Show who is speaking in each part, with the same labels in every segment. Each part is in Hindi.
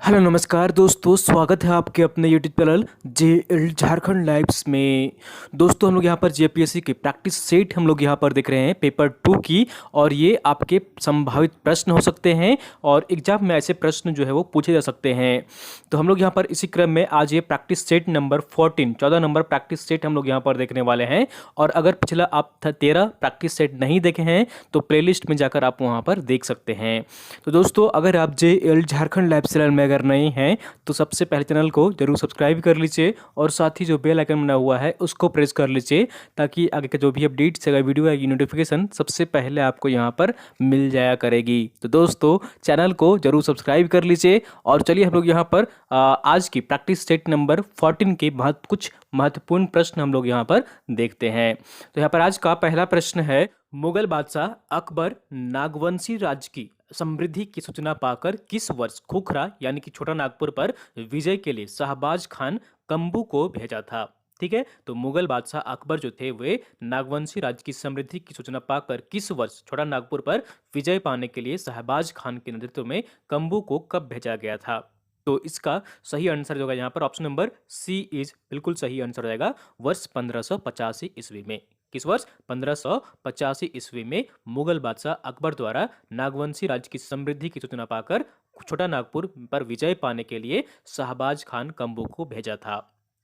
Speaker 1: हेलो नमस्कार दोस्तों, स्वागत है आपके अपने YouTube channel JL Jharkhand lives में। दोस्तों हम लोग यहाँ पर जेपीएससी की प्रैक्टिस सेट हम लोग यहाँ पर देख रहे हैं पेपर 2 की। और ये आपके संभावित प्रश्न हो सकते हैं और एग्जाम में ऐसे प्रश्न जो है वो पूछे जा सकते हैं। तो हम लोग यहाँ पर इसी क्रम में आज ये practice set number 14 number practice set हम लोग यहाँ पर देखने वाले हैं। और अगर पिछला आप 13 प्रैक्टिस सेट नहीं देखे हैं तो प्लेलिस्ट में जाकर आप वहाँ पर देख सकते हैं। तो दोस्तों अगर आप जेएल झारखंड लाइव चैनल में अगर नए हैं तो सबसे पहले चैनल को जरूर सब्सक्राइब कर लीजिए और साथ ही जो बेल आइकन बना हुआ है उसको प्रेस कर लीजिए ताकि आगे का जो भी अपडेट्स अगर वीडियो आएगी नोटिफिकेशन सबसे पहले आपको यहाँ पर मिल जाया करेगी। तो दोस्तों चैनल को जरूर सब्सक्राइब कर लीजिए और चलिए हम लोग यहाँ पर आज की प्रैक्टिस सेट नंबर 14 के कुछ महत्वपूर्ण प्रश्न हम लोग यहाँ पर देखते हैं। तो यहाँ पर आज का पहला प्रश्न है, मुगल बादशाह अकबर नागवंशी राज्य की समृद्धि की सूचना पाकर किस वर्ष खोखरा यानी कि छोटा नागपुर पर विजय के लिए शहबाज खान कम्बू को भेजा था। ठीक है, तो मुगल बादशाह अकबर जो थे वे नागवंशी राज्य की समृद्धि की सूचना पाकर किस वर्ष छोटा नागपुर पर विजय पाने के लिए शहबाज खान के नेतृत्व में कम्बू को कब भेजा गया था। तो इसका सही आंसर जो होगा यहाँ पर ऑप्शन नंबर सी इज बिल्कुल सही आंसर हो जाएगा। वर्ष 1585 ईस्वी में। किस वर्ष? 1585 ईस्वी में मुगल बादशाह अकबर द्वारा नागवंशी राज्य की समृद्धि की सूचना पाकर छोटा नागपुर पर विजय पाने के लिए शहबाज खान कम्बू को भेजा था।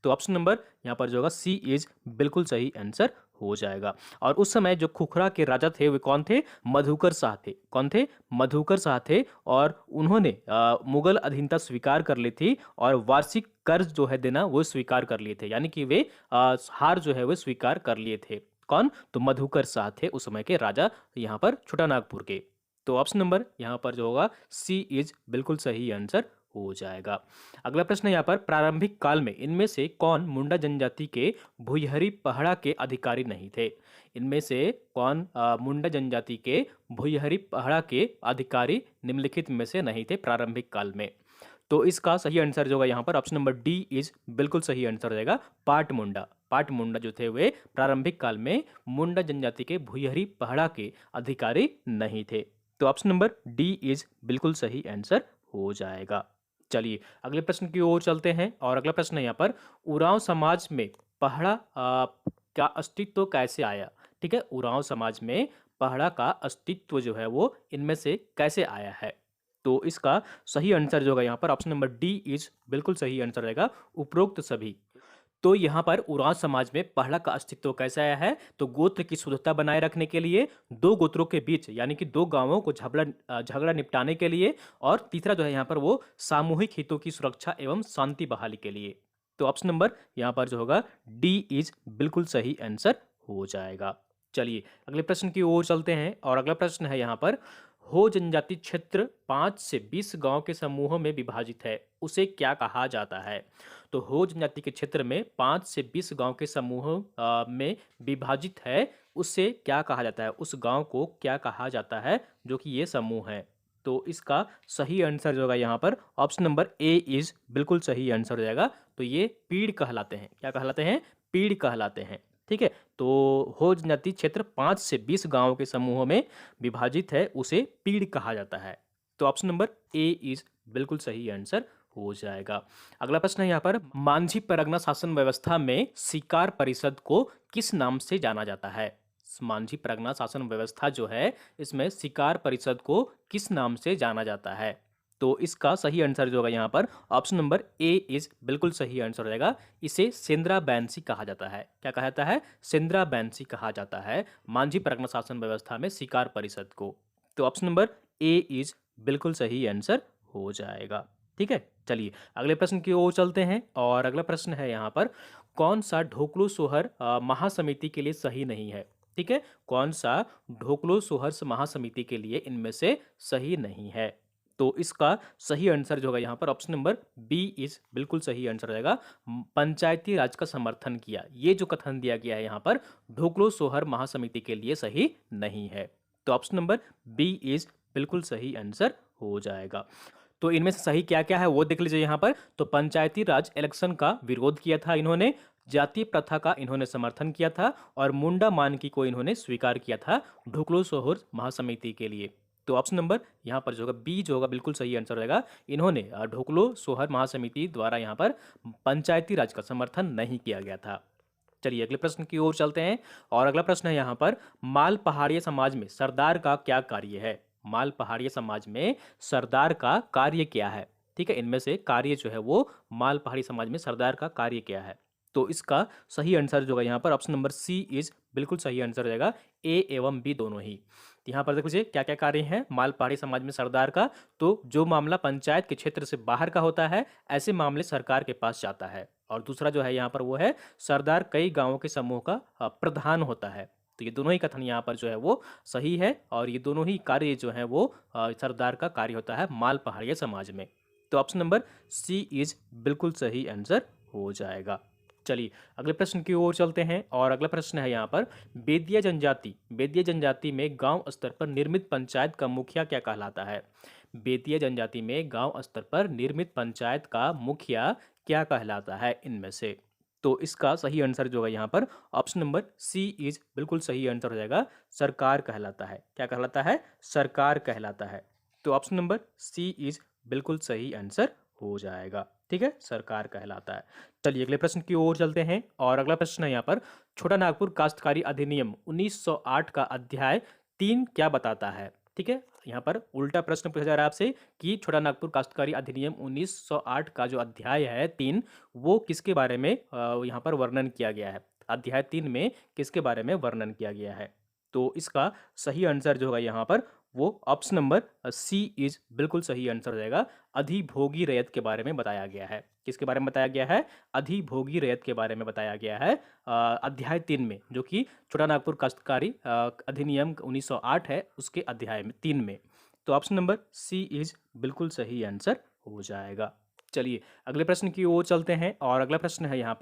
Speaker 1: तो ऑप्शन नंबर यहाँ पर जो होगा सी इज बिल्कुल सही आंसर हो जाएगा। और उस समय जो खुखरा के राजा थे वे कौन थे? मधुकर शाह थे। कौन थे? मधुकर शाह थे। और उन्होंने मुगल अधीनता स्वीकार कर ली थी और वार्षिक कर्ज जो है देना वो स्वीकार कर लिए थे, यानी कि वे हार जो है वो स्वीकार कर लिए थे। कौन? तो मधुकर शाह थे उस समय के राजा यहाँ पर छोटा नागपुर के। तो ऑप्शन नंबर यहाँ पर जो होगा सी इज बिल्कुल सही आंसर हो जाएगा। अगला प्रश्न यहाँ पर, प्रारंभिक काल में इनमें से कौन मुंडा जनजाति के भुयहरी पहड़ा के अधिकारी नहीं थे? इनमें से कौन मुंडा जनजाति के भुयहरी पहड़ा के अधिकारी निम्नलिखित में से नहीं थे प्रारंभिक काल में? तो इसका सही आंसर जो होगा यहाँ पर ऑप्शन नंबर डी इज बिल्कुल सही आंसर हो जाएगा। पाट मुंडा। पाट मुंडा जो थे वे प्रारंभिक काल में मुंडा जनजाति के भुयहरी पहड़ा के अधिकारी नहीं थे। तो ऑप्शन नंबर डी इज बिल्कुल सही आंसर हो जाएगा। चलिए अगले प्रश्न की ओर चलते हैं और अगला प्रश्न है यहाँ पर, उरांव समाज में पहड़ा का अस्तित्व कैसे आया? ठीक है, उरांव समाज में पहड़ा का अस्तित्व जो है वो इनमें से कैसे आया है? तो इसका सही आंसर जो होगा यहाँ पर ऑप्शन नंबर डी इज बिल्कुल सही आंसर रहेगा, उपरोक्त सभी। तो यहाँ पर उरांव समाज में पहला का अस्तित्व कैसे आया है? तो गोत्र की शुद्धता बनाए रखने के लिए, दो गोत्रों के बीच यानी कि दो गांवों को झगड़ा निपटाने के लिए, और तीसरा जो है यहाँ पर वो सामूहिक हितों की सुरक्षा एवं शांति बहाली के लिए। तो ऑप्शन नंबर यहाँ पर जो होगा डी इज बिल्कुल सही आंसर हो जाएगा। चलिए अगले प्रश्न की ओर चलते हैं और अगला प्रश्न है यहाँ पर, हो जनजाति क्षेत्र 5 से 20 गांव के समूहों में विभाजित है, उसे क्या कहा जाता है? तो हो जनजाति के क्षेत्र में 5 से 20 गांव के समूहों में विभाजित है, उससे क्या कहा जाता है? उस गांव को क्या कहा जाता है जो कि ये समूह है? तो इसका सही आंसर जो होगा यहाँ पर ऑप्शन नंबर ए इज बिल्कुल सही आंसर हो जाएगा। तो ये पीड़ कहलाते हैं। क्या कहलाते हैं? पीड़ कहलाते हैं। ठीक है, तो हो जनजाति क्षेत्र 5 से 20 गांवों के समूहों में विभाजित है, उसे पीड़ कहा जाता है। तो ऑप्शन नंबर ए इज बिल्कुल सही आंसर हो जाएगा। अगला प्रश्न है यहाँ पर, मांझी परगना शासन व्यवस्था में शिकार परिषद को किस नाम से जाना जाता है? मांझी परगना शासन व्यवस्था जो है इसमें शिकार परिषद को किस नाम से जाना जाता है? तो इसका सही आंसर जो होगा यहाँ पर ऑप्शन नंबर ए इज बिल्कुल सही आंसर हो जाएगा। इसे सेंद्रा बैंसी कहा जाता है। क्या कहा जाता है? सेंद्रा बैंसी कहा जाता है मांझी परगना शासन व्यवस्था में शिकार परिषद को। तो ऑप्शन नंबर ए इज बिल्कुल सही आंसर हो जाएगा। ठीक है, चलिए अगले प्रश्न की ओर चलते हैं और अगला प्रश्न है यहाँ पर, कौन सा ढोकलो सोहर महासमिति के लिए सही नहीं है? ठीक है, कौन सा ढोकलो सोहर महासमिति के लिए इनमें से सही नहीं है? तो इसका सही आंसर जो होगा यहाँ पर ऑप्शन नंबर बी इज बिल्कुल सही आंसर रहेगा। पंचायती राज का समर्थन किया, ये जो कथन दिया गया है यहाँ पर ढोकलो सोहर महासमिति के लिए सही नहीं है। तो ऑप्शन नंबर बी इज बिल्कुल सही आंसर हो जाएगा। तो इनमें से सही क्या क्या है वो देख लीजिए यहाँ पर। तो पंचायती राज इलेक्शन का विरोध किया था इन्होंने, जाति प्रथा का इन्होंने समर्थन किया था और मुंडा मानकी को इन्होंने स्वीकार किया था ढोकलो सोहर महासमिति के लिए। तो ऑप्शन नंबर यहाँ पर जो होगा बी जो होगा बिल्कुल सही आंसर रहेगा। इन्होंने ढोकलो सोहर महासमिति द्वारा यहाँ पर पंचायती राज का समर्थन नहीं किया गया था। चलिए अगले प्रश्न की ओर चलते हैं और अगला प्रश्न है यहाँ पर, माल पहाड़िया समाज में सरदार का क्या कार्य है? माल पहाड़िया समाज में सरदार का कार्य क्या है? ठीक है, इनमें से कार्य जो है वो माल पहाड़ी समाज में सरदार का कार्य क्या है? तो इसका सही आंसर जो है यहाँ पर ऑप्शन नंबर सी इज बिल्कुल सही आंसर रहेगा, ए एवं बी दोनों ही। यहाँ पर देख लीजिए क्या क्या कार्य हैं माल पहाड़ी समाज में सरदार का। तो जो मामला पंचायत के क्षेत्र से बाहर का होता है ऐसे मामले सरकार के पास जाता है। और दूसरा जो है यहाँ पर वो है सरदार कई गांवों के समूह का प्रधान होता है। तो ये दोनों ही कथन यहाँ पर जो है वो सही है और ये दोनों ही कार्य जो है वो सरदार का कार्य होता है माल पहाड़िया समाज में। तो ऑप्शन नंबर सी इज बिल्कुल सही आंसर हो जाएगा। चलिए अगले प्रश्न की ओर चलते हैं और अगला प्रश्न है यहाँ पर, बेतिया जनजाति में गांव स्तर पर निर्मित पंचायत का मुखिया क्या कहलाता है? बेतिया जनजाति में गांव स्तर पर निर्मित पंचायत का मुखिया क्या कहलाता है इनमें से? तो इसका सही आंसर जो है यहाँ पर ऑप्शन नंबर सी इज बिल्कुल सही आंसर हो जाएगा, सरकार कहलाता है। क्या कहलाता है? सरकार कहलाता है। तो ऑप्शन नंबर सी इज बिल्कुल सही आंसर हो जाएगा। ठीक है, सरकार कहलाता है। चलिए अगले प्रश्न की ओर चलते हैं और अगला प्रश्न है यहाँ पर, छोटा नागपुर काश्तकारी अधिनियम 1908 का अध्याय 3 क्या बताता है? ठीक है, यहाँ पर उल्टा प्रश्न पूछा जा रहा है आपसे कि छोटा नागपुर काश्तकारी अधिनियम 1908 का जो अध्याय है 3 वो किसके बारे में यहाँ पर वर्णन किया गया है? अध्याय 3 में किसके बारे में वर्णन किया गया है? तो इसका सही आंसर जो होगा यहाँ पर वो ऑप्शन नंबर सी इज बिल्कुल सही आंसर हो जाएगा, अधिभोगी रैयत के बारे में बताया गया है। किसके बारे में बताया गया है? अधिभोगी रैयत के बारे में बताया गया है अध्याय 3 में, जो कि छोटा नागपुर काश्तकारी अधिनियम 1908 है उसके अध्याय में 3 में। तो ऑप्शन नंबर सी इज बिल्कुल सही आंसर हो जाएगा। चलिए अगले प्रश्न की ओर चलते हैं और अगला प्रश्न है यहाँ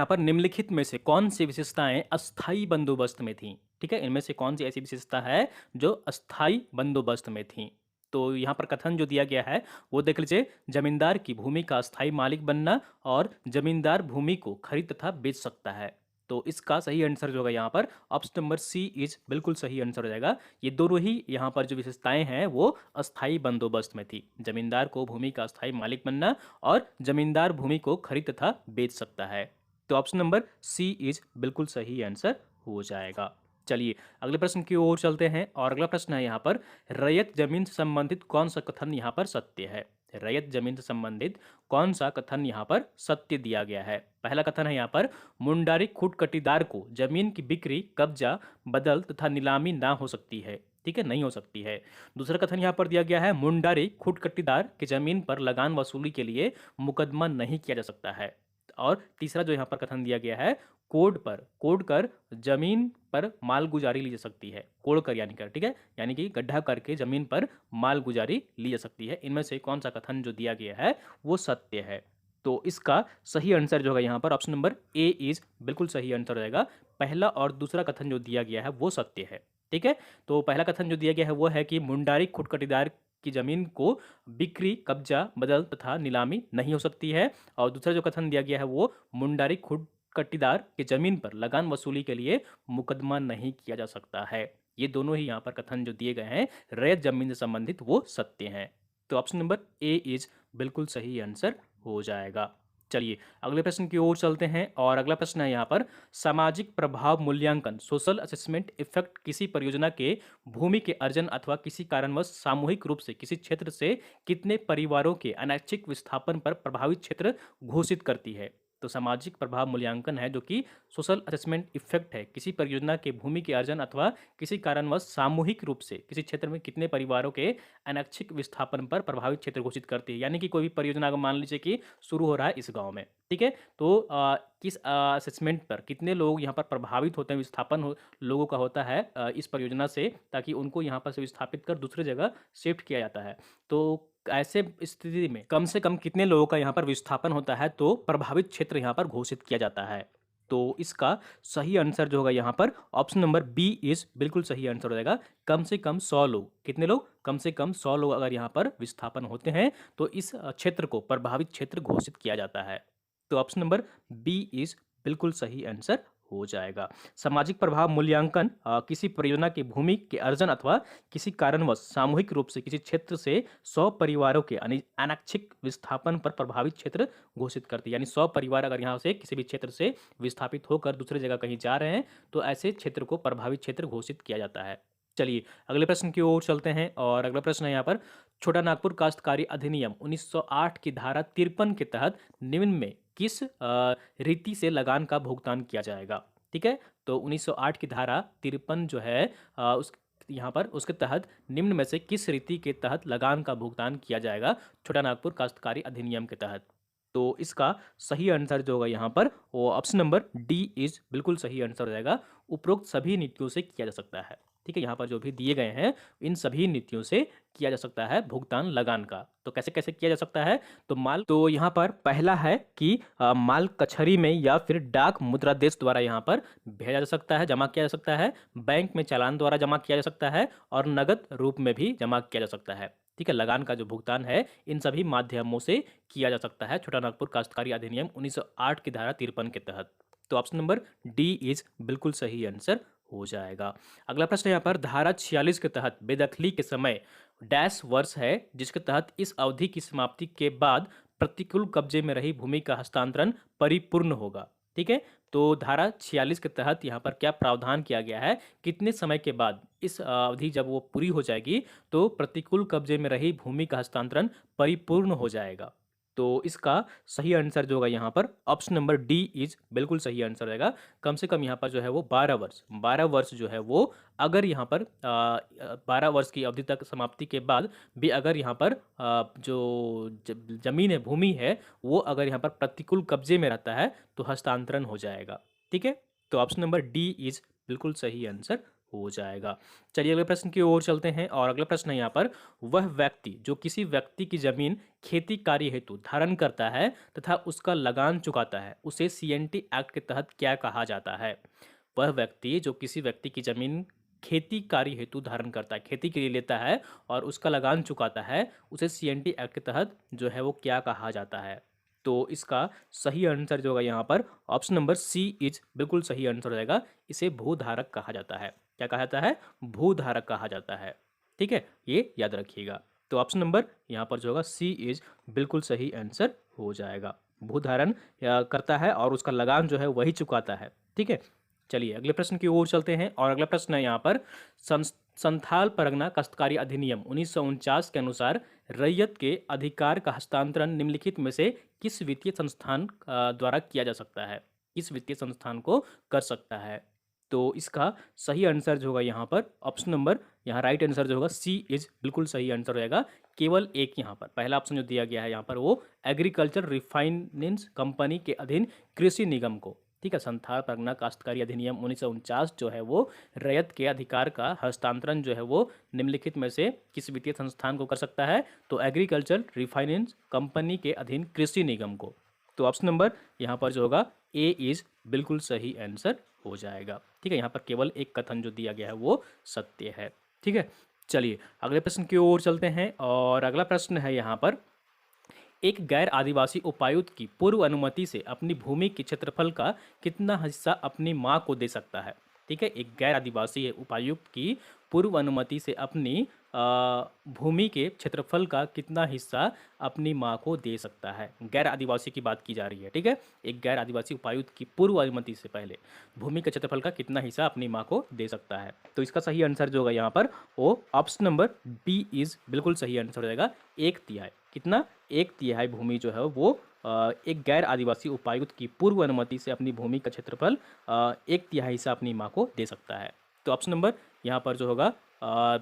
Speaker 1: पर, निम्नलिखित में से कौन सी विशेषताएं अस्थायी बंदोबस्त में थीं? ठीक है, इनमें से कौन सी ऐसी विशेषता है जो अस्थायी बंदोबस्त में थी? तो यहाँ पर कथन जो दिया गया है वो देख लीजिए, जमींदार की भूमि का अस्थायी मालिक बनना और जमींदार भूमि को खरीद तथा बेच सकता है। तो इसका सही आंसर जो होगा यहाँ पर ऑप्शन नंबर सी इज बिल्कुल सही आंसर हो जाएगा। ये दोनों ही यहाँ पर जो विशेषताएं हैं वो अस्थायी बंदोबस्त में थी, जमींदार को भूमि का अस्थायी मालिक बनना और जमींदार भूमि को खरीद तथा बेच सकता है। तो ऑप्शन नंबर सी इज बिल्कुल सही आंसर हो जाएगा। चलिए अगले प्रश्न की ओर चलते हैं और अगला प्रश्न है यहाँ पर, रैयत जमीन से संबंधित कौन सा कथन यहाँ पर सत्य है? रैयत जमीन से संबंधित कौन सा कथन यहाँ पर सत्य दिया गया है? पहला कथन है यहाँ पर, मुंडारी खूट कटीदार को जमीन की बिक्री, कब्जा, बदल तथा नीलामी ना हो सकती है। ठीक है, नहीं हो सकती है। दूसरा कथन यहाँ पर दिया गया है, मुंडारी खूट कटीदार की जमीन पर लगान वसूली के लिए मुकदमा नहीं किया जा सकता है। और तीसरा जो यहाँ पर कथन दिया गया है, कोड कर जमीन पर माल गुजारी ली जा सकती है। कोड कर यानी कर, ठीक है, यानी कि गड्ढा करके जमीन पर माल गुजारी ली जा सकती है। इनमें से कौन सा कथन जो दिया गया है वो सत्य है? तो इसका सही आंसर जो होगा यहाँ पर ऑप्शन नंबर ए इज बिल्कुल सही आंसर रहेगा। पहला और दूसरा कथन जो दिया गया है वो सत्य है। ठीक है, तो पहला कथन जो दिया गया है वो है कि मुंडारी खुट कटीदार की जमीन को बिक्री, कब्जा, बदल तथा नीलामी नहीं हो सकती है। और दूसरा जो कथन दिया गया है वो मुंडारी खुट कटीदार की जमीन पर लगान वसूली के लिए मुकदमा नहीं किया जा सकता है। ये दोनों ही यहाँ पर कथन जो दिए गए हैं रैयत जमीन से संबंधित वो सत्य हैं। तो ऑप्शन नंबर ए इज बिल्कुल सही आंसर हो जाएगा। चलिए अगले प्रश्न की ओर चलते हैं और अगला प्रश्न है यहाँ पर, सामाजिक प्रभाव मूल्यांकन सोशल असेसमेंट इफेक्ट किसी परियोजना के भूमि के अर्जन अथवा किसी कारणवश सामूहिक रूप से किसी क्षेत्र से कितने परिवारों के अनैच्छिक विस्थापन पर प्रभावित क्षेत्र घोषित करती है? तो सामाजिक प्रभाव मूल्यांकन है जो कि सोशल असेसमेंट इफेक्ट है किसी परियोजना के भूमि के अर्जन अथवा किसी कारणवश सामूहिक रूप से किसी क्षेत्र में कितने परिवारों के अनैच्छिक विस्थापन पर प्रभावित क्षेत्र घोषित करती है। यानी कि कोई भी परियोजना को मान लीजिए कि शुरू हो रहा है इस गांव में, ठीक है, तो किस असेसमेंट पर कितने लोग यहाँ पर प्रभावित होते हैं, विस्थापन लोगों का होता है इस परियोजना से, ताकि उनको यहाँ पर से विस्थापित कर दूसरे जगह शिफ्ट किया जाता है। तो ऐसे स्थिति में कम से कम कितने लोगों का यहाँ पर विस्थापन होता है तो प्रभावित क्षेत्र यहाँ पर घोषित किया जाता है। तो इसका सही आंसर जो होगा यहाँ पर ऑप्शन नंबर बी इज बिल्कुल सही आंसर हो जाएगा। कम से कम 100 लोग, कितने लोग? कम से कम 100 लोग अगर यहाँ पर विस्थापन होते हैं तो इस क्षेत्र को प्रभावित क्षेत्र घोषित किया जाता है। तो ऑप्शन नंबर बी इज बिल्कुल सही आंसर हो जाएगा। सामाजिक प्रभाव मूल्यांकन किसी परियोजना की भूमि के अर्जन अथवा किसी कारणवश सामूहिक रूप से किसी क्षेत्र से 100 परिवारों के अनैच्छिक विस्थापन पर प्रभावित क्षेत्र घोषित करती है। यानी 100 परिवार अगर यहाँ से किसी भी क्षेत्र से विस्थापित होकर दूसरी जगह कहीं जा रहे हैं तो ऐसे क्षेत्र को प्रभावित क्षेत्र घोषित किया जाता है। चलिए अगले प्रश्न की ओर चलते हैं और अगला प्रश्न है यहाँ पर, छोटा नागपुर काश्तकारी अधिनियम 1908 की धारा 53 के तहत निम्न में किस रीति से लगान का भुगतान किया जाएगा। ठीक है, तो 1908 की धारा 53 जो है उस यहाँ पर उसके तहत निम्न में से किस रीति के तहत लगान का भुगतान किया जाएगा छोटा नागपुर काश्तकारी अधिनियम के तहत। तो इसका सही आंसर जो होगा यहाँ पर वो ऑप्शन नंबर डी इज बिल्कुल सही आंसर हो जाएगा। उपरोक्त सभी नीतियों से किया जा सकता है। ठीक है, यहाँ पर जो भी दिए गए हैं इन सभी नीतियों से किया जा सकता है भुगतान लगान का। तो कैसे कैसे किया जा सकता है, तो यहाँ पर पहला है कि माल कचहरी में या फिर डाक मुद्रादेश द्वारा यहाँ पर भेजा जा सकता है, जमा किया जा सकता है, बैंक में चालान द्वारा जमा किया जा सकता है और नगद रूप में भी जमा किया जा सकता है। ठीक है, लगान का जो भुगतान है इन सभी माध्यमों से किया जा सकता है छोटा नागपुर काश्तकारी अधिनियम 1908 की धारा 53 के तहत। तो ऑप्शन नंबर डी इज बिल्कुल सही आंसर हो जाएगा। अगला प्रश्न यहाँ पर, धारा 46 के तहत बेदखली के समय डैश वर्ष है जिसके तहत इस अवधि की समाप्ति के बाद प्रतिकूल कब्जे में रही भूमि का हस्तांतरण परिपूर्ण होगा। ठीक है, तो धारा 46 के तहत यहाँ पर क्या प्रावधान किया गया है, कितने समय के बाद इस अवधि जब वो पूरी हो जाएगी तो प्रतिकूल कब्जे में रही भूमि का हस्तांतरण परिपूर्ण हो जाएगा। तो इसका सही आंसर जो होगा यहाँ पर ऑप्शन नंबर डी इज बिल्कुल सही आंसर रहेगा। कम से कम यहाँ पर जो है वो 12 वर्ष जो है वो अगर यहाँ पर 12 वर्ष की अवधि तक समाप्ति के बाद भी अगर यहाँ पर जो जमीन है भूमि है वो अगर यहाँ पर प्रतिकूल कब्जे में रहता है तो हस्तांतरण हो जाएगा। ठीक है, तो ऑप्शन नंबर डी इज बिल्कुल सही आंसर हो जाएगा। चलिए अगले प्रश्न की ओर चलते हैं और अगला प्रश्न है यहाँ पर, वह व्यक्ति जो किसी व्यक्ति की जमीन खेती कार्य हेतु धारण करता है तथा उसका लगान चुकाता है उसे सीएनटी एक्ट के तहत क्या कहा जाता है। वह व्यक्ति जो किसी व्यक्ति की जमीन खेती कार्य हेतु धारण करता है, खेती के लिए लेता है और उसका लगान चुकाता है उसे सीएनटी एक्ट के तहत जो है वो क्या कहा जाता है। तो इसका सही आंसर जो होगा यहाँ पर ऑप्शन नंबर सी इज बिल्कुल सही आंसर हो जाएगा। इसे भूधारक कहा जाता है। क्या कहा जाता है, भूधारक कहा जाता है। ठीक है, ये याद रखिएगा। तो ऑप्शन नंबर यहाँ पर जो होगा सी इज बिल्कुल सही आंसर हो जाएगा। भूधारण करता है और उसका लगान जो है वही चुकाता है। ठीक है, चलिए अगले प्रश्न की ओर चलते हैं और अगला प्रश्न है यहाँ पर, संथाल परगना काश्तकारी अधिनियम 1949 के अनुसार रैयत के अधिकार का हस्तांतरण निम्नलिखित में से किस वित्तीय संस्थान द्वारा किया जा सकता है, किस वित्तीय संस्थान को कर सकता है। तो इसका सही आंसर जो होगा यहाँ पर ऑप्शन नंबर यहाँ राइट आंसर जो होगा सी इज बिल्कुल सही आंसर रहेगा। केवल एक यहाँ पर पहला ऑप्शन जो दिया गया है यहाँ पर वो एग्रीकल्चर रिफाइनेंस कंपनी के अधीन कृषि निगम को। ठीक है, संथाल परगना काश्तकारी अधिनियम 1949 जो है वो रैयत के अधिकार का हस्तांतरण जो है वो निम्नलिखित में से किस वित्तीय संस्थान को कर सकता है, तो एग्रीकल्चर रिफाइनेंस कंपनी के अधीन कृषि निगम को। तो ऑप्शन नंबर यहाँ पर जो होगा ए इज बिल्कुल सही आंसर हो जाएगा। ठीक है, यहाँ पर केवल एक कथन जो दिया गया है वो सत्य है। ठीक है, चलिए अगले प्रश्न की ओर चलते हैं और अगला प्रश्न है यहाँ पर, एक गैर आदिवासी उपायुक्त की पूर्व अनुमति से अपनी भूमि के क्षेत्रफल का कितना हिस्सा अपनी मां को दे सकता है। ठीक है, एक गैर आदिवासी उपायुक्त की पूर्व अनुमति से अपनी भूमि के क्षेत्रफल का कितना हिस्सा अपनी मां को दे सकता है। गैर आदिवासी की बात की जा रही है। ठीक है, एक गैर आदिवासी उपायुक्त की पूर्व अनुमति से पहले भूमि के क्षेत्रफल का कितना हिस्सा अपनी मां को दे सकता है। तो इसका सही आंसर जो होगा यहाँ पर वो ऑप्शन नंबर बी इज बिल्कुल सही आंसर हो जाएगा। 1/3 कितना, 1/3 भूमि जो है वो एक गैर आदिवासी उपायुक्त की पूर्व अनुमति से अपनी भूमि का क्षेत्रफल 1/3 हिस्सा अपनी मां को दे सकता है। तो ऑप्शन नंबर यहाँ पर जो होगा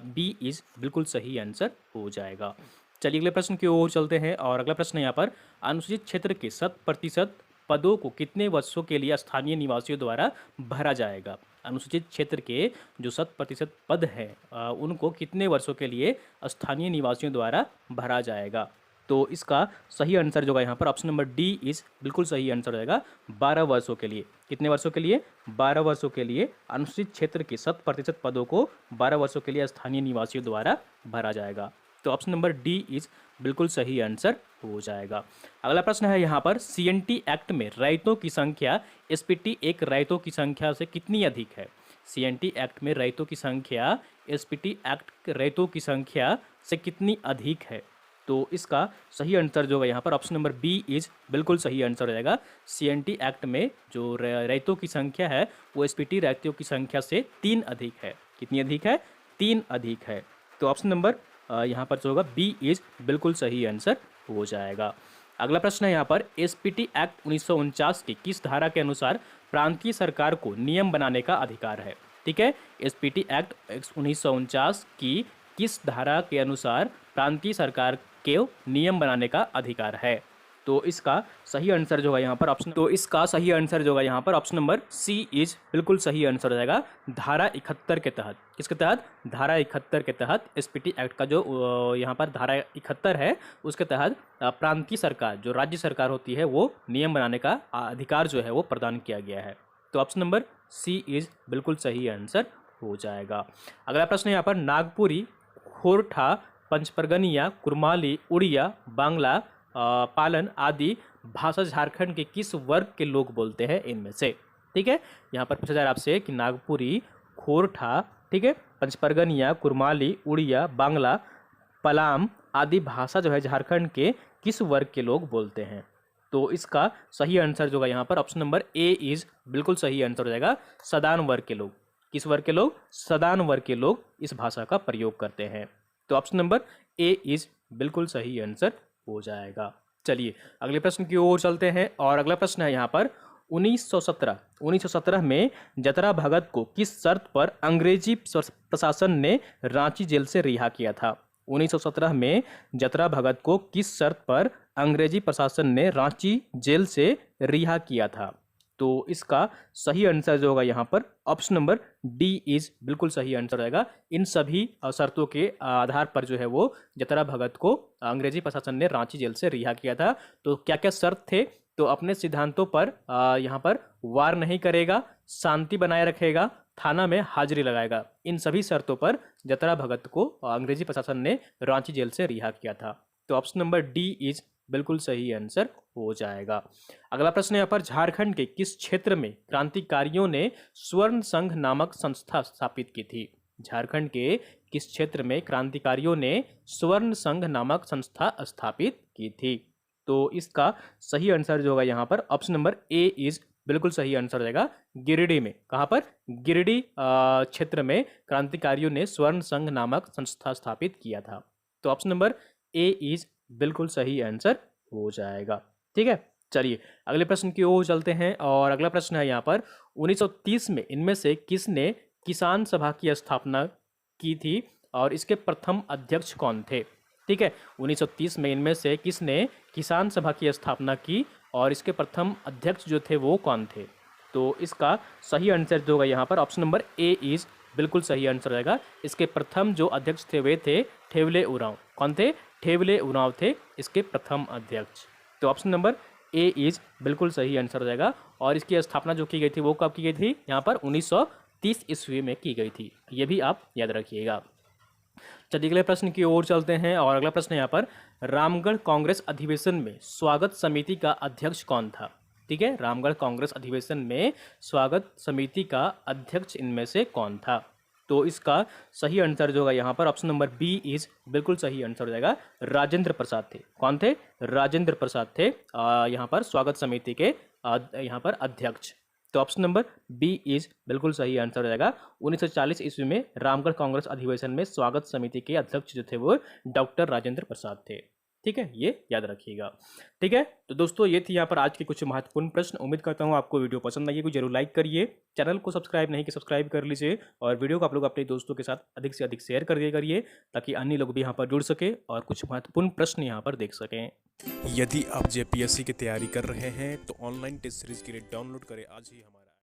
Speaker 1: बी इज बिल्कुल सही आंसर हो जाएगा। चलिए अगले प्रश्न की ओर चलते हैं और अगला प्रश्न यहाँ पर, अनुसूचित क्षेत्र के 100% पदों को कितने वर्षों के लिए स्थानीय निवासियों द्वारा भरा जाएगा। अनुसूचित क्षेत्र के जो 100% पद हैं उनको कितने वर्षों के लिए स्थानीय निवासियों द्वारा भरा जाएगा। तो इसका सही आंसर जो होगा यहाँ पर ऑप्शन नंबर डी इज बिल्कुल सही आंसर हो जाएगा। 12 वर्षों के लिए। कितने वर्षों के लिए, 12 वर्षों के लिए अनुसूचित क्षेत्र के 100% पदों को 12 वर्षों के लिए स्थानीय निवासियों द्वारा भरा जाएगा। तो ऑप्शन नंबर डी इज बिल्कुल सही आंसर हो जाएगा। अगला प्रश्न है यहाँ पर, सीएनटी एक्ट में रैयतों की संख्या एसपीटी एक रैयतों की संख्या से कितनी अधिक है? सीएनटी एक्ट में रैयतों की संख्या एसपीटी एक्ट रैयतों की संख्या से कितनी अधिक है? तो इसका सही आंसर जो है यहाँ पर ऑप्शन नंबर बी इज बिल्कुल सही आंसर हो जाएगा। सीएनटी एक्ट में जो रैयतों की संख्या है वो एसपीटी रैयतों की संख्या से 3 अधिक है। कितनी अधिक है? 3 अधिक है। तो ऑप्शन नंबर यहाँ पर जो होगा बी इज बिल्कुल सही आंसर हो जाएगा। अगला प्रश्न है यहाँ पर, एसपीटी एक्ट 1949 की किस धारा के अनुसार प्रांतीय सरकार को नियम बनाने का अधिकार है? ठीक है, एसपीटी एक्ट 1949 की किस धारा के अनुसार प्रांतीय सरकार के नियम बनाने का अधिकार है? तो इसका सही आंसर जो है यहाँ पर ऑप्शन नंबर सी इज बिल्कुल सही आंसर हो जाएगा। धारा 71 के तहत, किसके तहत? धारा 71 के तहत एसपीटी एक्ट का जो यहाँ पर धारा 71 है उसके तहत प्रांतीय सरकार, जो राज्य सरकार होती है, वो नियम बनाने का अधिकार जो है वो प्रदान किया गया है। तो ऑप्शन नंबर सी इज बिल्कुल सही आंसर हो जाएगा। अगला प्रश्न यहाँ पर, नागपुरी, खोरठा, पंचपरगनिया, कुरमाली, उड़िया, बांग्ला, पालन आदि भाषा झारखंड के किस वर्ग के लोग बोलते हैं इनमें से? ठीक है, यहाँ पर पूछा जा रहा है आपसे कि नागपुरी, खोरठा, ठीक है, पंचपरगनिया, कुरमाली, उड़िया, बांग्ला, पलाम आदि भाषा जो है झारखंड के किस वर्ग के लोग बोलते हैं? तो इसका सही आंसर जो है यहाँ पर ऑप्शन नंबर ए इज बिल्कुल सही आंसर हो जाएगा। सदान वर्ग के लोग। किस वर्ग के लोग? सदान वर्ग के लोग इस भाषा का प्रयोग करते हैं। तो ऑप्शन नंबर ए इज बिल्कुल सही आंसर हो जाएगा। चलिए अगले प्रश्न की ओर चलते हैं और अगला प्रश्न है यहाँ पर, 1917 में जतरा भगत को किस शर्त पर अंग्रेजी प्रशासन ने रांची जेल से रिहा किया था? 1917 में जतरा भगत को किस शर्त पर अंग्रेजी प्रशासन ने रांची जेल से रिहा किया था? तो इसका सही आंसर जो होगा यहाँ पर ऑप्शन नंबर डी इज बिल्कुल सही आंसर रहेगा। इन सभी शर्तों के आधार पर जो है वो जतरा भगत को अंग्रेजी प्रशासन ने रांची जेल से रिहा किया था। तो क्या क्या शर्त थे? तो अपने सिद्धांतों पर यहाँ पर वार नहीं करेगा, शांति बनाए रखेगा, थाना में हाजिरी लगाएगा। इन सभी शर्तों पर जतरा भगत को अंग्रेजी प्रशासन ने रांची जेल से रिहा किया था। तो ऑप्शन नंबर डी इज बिल्कुल सही आंसर हो जाएगा। अगला प्रश्न यहाँ पर, झारखंड के किस क्षेत्र में क्रांतिकारियों ने स्वर्ण संघ नामक संस्था स्थापित की थी? झारखंड के किस क्षेत्र में क्रांतिकारियों ने स्वर्ण संघ नामक संस्था स्थापित की थी? तो इसका सही आंसर जो होगा यहाँ पर ऑप्शन नंबर ए इज बिल्कुल सही आंसर हो जाएगा। गिरिडीह में। कहाँ पर? गिरिडीह क्षेत्र में क्रांतिकारियों ने स्वर्ण संघ नामक संस्था स्थापित किया था। तो ऑप्शन नंबर ए इज बिल्कुल सही आंसर हो जाएगा। ठीक है, चलिए अगले प्रश्न की ओर चलते हैं और अगला प्रश्न है यहाँ पर, 1930 में इनमें से किसने किसान सभा की स्थापना की थी और इसके प्रथम अध्यक्ष कौन थे? ठीक है, 1930 में इनमें से किसने किसान सभा की स्थापना की और इसके प्रथम अध्यक्ष जो थे वो कौन थे? तो इसका सही आंसर जो होगा यहाँ पर ऑप्शन नंबर ए इज बिल्कुल सही आंसर रहेगा। इसके प्रथम जो अध्यक्ष थे वे थे ठेवले उरांव। कौन थे? ठेवले उरांव थे इसके प्रथम अध्यक्ष। तो ऑप्शन नंबर ए इज बिल्कुल सही आंसर हो जाएगा। और इसकी स्थापना जो की गई थी वो कब की गई थी? यहाँ पर 1930 ईस्वी में की गई थी। ये भी आप याद रखिएगा। चलिए अगले प्रश्न की ओर चलते हैं और अगला प्रश्न यहाँ पर, रामगढ़ कांग्रेस अधिवेशन में स्वागत समिति का अध्यक्ष कौन था? ठीक है, रामगढ़ कांग्रेस अधिवेशन में स्वागत समिति का अध्यक्ष इनमें से कौन था? तो इसका सही आंसर जो होगा यहाँ पर ऑप्शन नंबर बी इज बिल्कुल सही आंसर हो जाएगा। राजेंद्र प्रसाद थे। कौन थे? राजेंद्र प्रसाद थे यहाँ पर स्वागत समिति के यहाँ पर अध्यक्ष। तो ऑप्शन नंबर बी इज बिल्कुल सही आंसर हो जाएगा। 1940 ईस्वी में रामगढ़ कांग्रेस अधिवेशन में स्वागत समिति के अध्यक्ष जो थे वो डॉक्टर राजेंद्र प्रसाद थे। ठीक है, ये याद रखिएगा। ठीक है, तो दोस्तों ये थी यहाँ पर आज के कुछ महत्वपूर्ण प्रश्न। उम्मीद करता हूँ आपको वीडियो पसंद आई है। जरूर लाइक करिए, चैनल को सब्सक्राइब नहीं कि सब्सक्राइब कर लीजिए और वीडियो को आप लोग अपने दोस्तों के साथ अधिक से अधिक शेयर कर दिया करिए ताकि अन्य लोग भी यहाँ पर जुड़ सके और कुछ महत्वपूर्ण प्रश्न यहाँ पर देख सकें।
Speaker 2: यदि आप जेपीएससी की तैयारी कर रहे हैं तो ऑनलाइन टेस्ट सीरीज के लिए डाउनलोड करें आज ही हमारे